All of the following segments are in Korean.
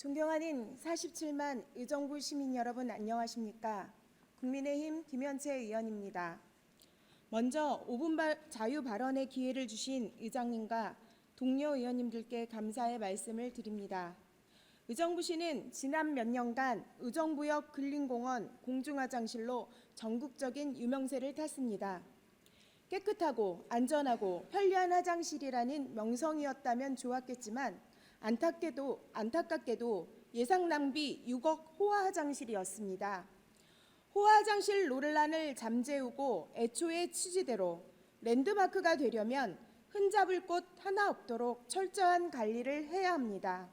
존경하는 47만 의정부 시민 여러분 안녕하십니까? 국민의힘 김현채 의원입니다. 먼저 5분 자유 발언의 기회를 주신 의장님과 동료 의원님들께 감사의 말씀을 드립니다. 의정부시는 지난 몇 년간 의정부역 근린공원 공중화장실로 전국적인 유명세를 탔습니다. 깨끗하고 안전하고 편리한 화장실이라는 명성이었다면 좋았겠지만 안타깝게도 예상 낭비 6억 호화 화장실이었습니다. 호화 화장실 논란을 잠재우고 애초의 취지대로 랜드마크가 되려면 흠잡을 곳 하나 없도록 철저한 관리를 해야 합니다.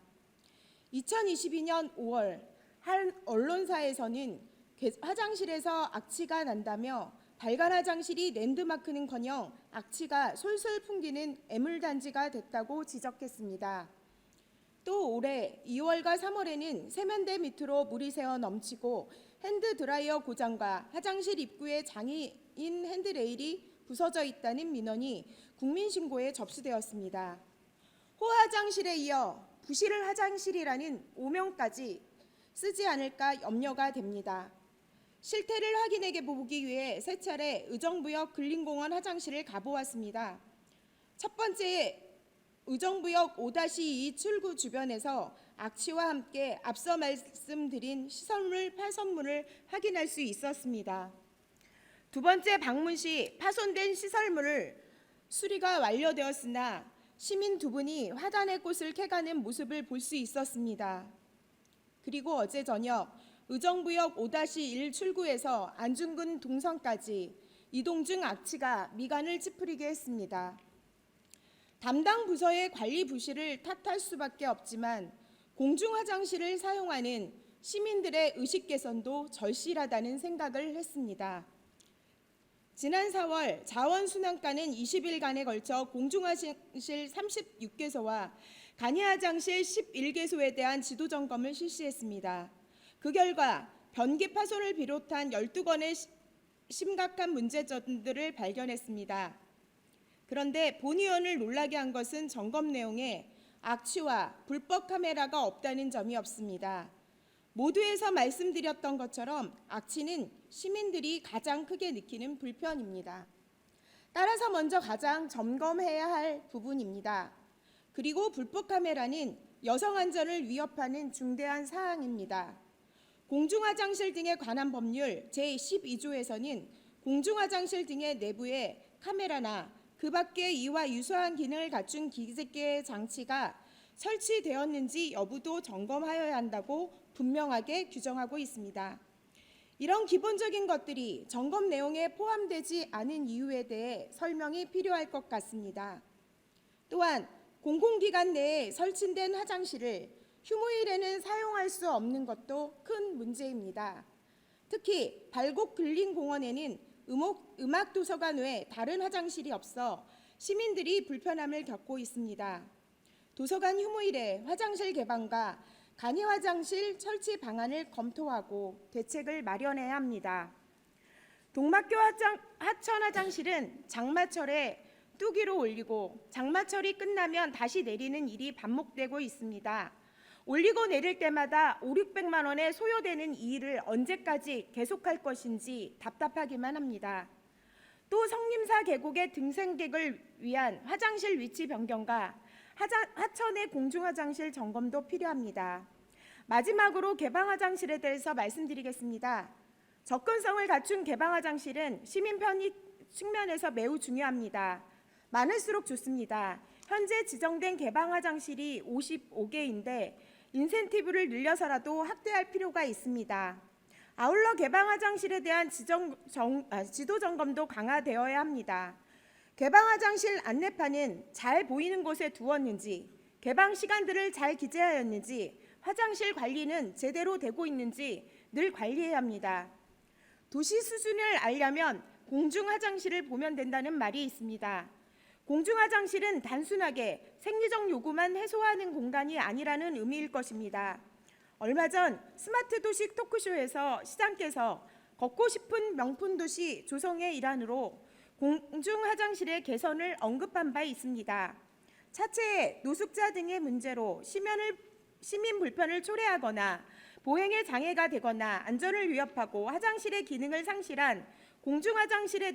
2022년 5월 한 언론사에서는 화장실에서 악취가 난다며 발간 화장실이 랜드마크는커녕 악취가 솔솔 풍기는 애물단지가 됐다고 지적했습니다. 또 올해 2월과 3월에는 세면대 밑으로 물이 새어 넘치고 핸드드라이어 고장과 화장실 입구에 장애인 핸드레일이 부서져 있다는 민원이 국민신고에 접수되었습니다. 호화 화장실에 이어 부실 화장실이라는 오명까지 쓰지 않을까 염려가 됩니다. 실태를 확인해 보기 위해 세 차례 의정부역 근린공원 화장실을 가보았습니다. 첫 번째 의정부역 5-2 출구 주변에서 악취와 함께 앞서 말씀드린 시설물 파손물을 확인할 수 있었습니다. 두 번째 방문 시 파손된 시설물을 수리가 완료되었으나 시민 두 분이 화단의 꽃을 캐가는 모습을 볼 수 있었습니다. 그리고 어제 저녁 의정부역 5-1 출구에서 안중근 동선까지 이동 중 악취가 미간을 찌푸리게 했습니다. 담당 부서의 관리 부실을 탓할 수밖에 없지만 공중화장실을 사용하는 시민들의 의식 개선도 절실하다는 생각을 했습니다. 지난 4월 자원순환과는 20일간에 걸쳐 공중화장실 36개소와 간이화장실 11개소에 대한 지도점검을 실시했습니다. 그 결과 변기 파손을 비롯한 12건의 심각한 문제점들을 발견했습니다. 그런데 본 의원을 놀라게 한 것은 점검 내용에 악취와 불법 카메라가 없다는 점이 없습니다. 모두에서 말씀드렸던 것처럼 악취는 시민들이 가장 크게 느끼는 불편입니다. 따라서 먼저 가장 점검해야 할 부분입니다. 그리고 불법 카메라는 여성 안전을 위협하는 중대한 사항입니다. 공중화장실 등에 관한 법률 제12조에서는 공중화장실 등의 내부에 카메라나 그 밖에 이와 유사한 기능을 갖춘 기계 장치가 설치되었는지 여부도 점검하여야 한다고 분명하게 규정하고 있습니다. 이런 기본적인 것들이 점검 내용에 포함되지 않은 이유에 대해 설명이 필요할 것 같습니다. 또한 공공기관 내에 설치된 화장실을 휴무일에는 사용할 수 없는 것도 큰 문제입니다. 특히 발곡 근린공원에는 음악도서관 외 다른 화장실이 없어 시민들이 불편함을 겪고 있습니다. 도서관 휴무일에 화장실 개방과 간이화장실 설치 방안을 검토하고 대책을 마련해야 합니다. 동막교 하천 화장실은 장마철에 뚜기로 올리고 장마철이 끝나면 다시 내리는 일이 반복되고 있습니다. 올리고 내릴 때마다 500~600만 원에 소요되는 이 일을 언제까지 계속할 것인지 답답하기만 합니다. 또 성림사 계곡의 등산객을 위한 화장실 위치 변경과 하천의 공중화장실 점검도 필요합니다. 마지막으로 개방화장실에 대해서 말씀드리겠습니다. 접근성을 갖춘 개방화장실은 시민 편의 측면에서 매우 중요합니다. 많을수록 좋습니다. 현재 지정된 개방화장실이 55개인데 인센티브를 늘려서라도 확대할 필요가 있습니다. 아울러 개방화장실에 대한 지도 점검도 강화되어야 합니다. 개방화장실 안내판은 잘 보이는 곳에 두었는지, 개방 시간들을 잘 기재하였는지, 화장실 관리는 제대로 되고 있는지 늘 관리해야 합니다. 도시 수준을 알려면 공중화장실을 보면 된다는 말이 있습니다. 공중화장실은 단순하게 생리적 요구만 해소하는 공간이 아니라는 의미일 것입니다. 얼마 전 스마트 도시 토크쇼에서 시장께서 걷고 싶은 명품도시 조성의 일환으로 공중화장실의 개선을 언급한 바 있습니다. 차체에 노숙자 등의 문제로 심연을 시민 불편을 초래하거나 보행에 장애가 되거나 안전을 위협하고 화장실의 기능을 상실한 공중화장실에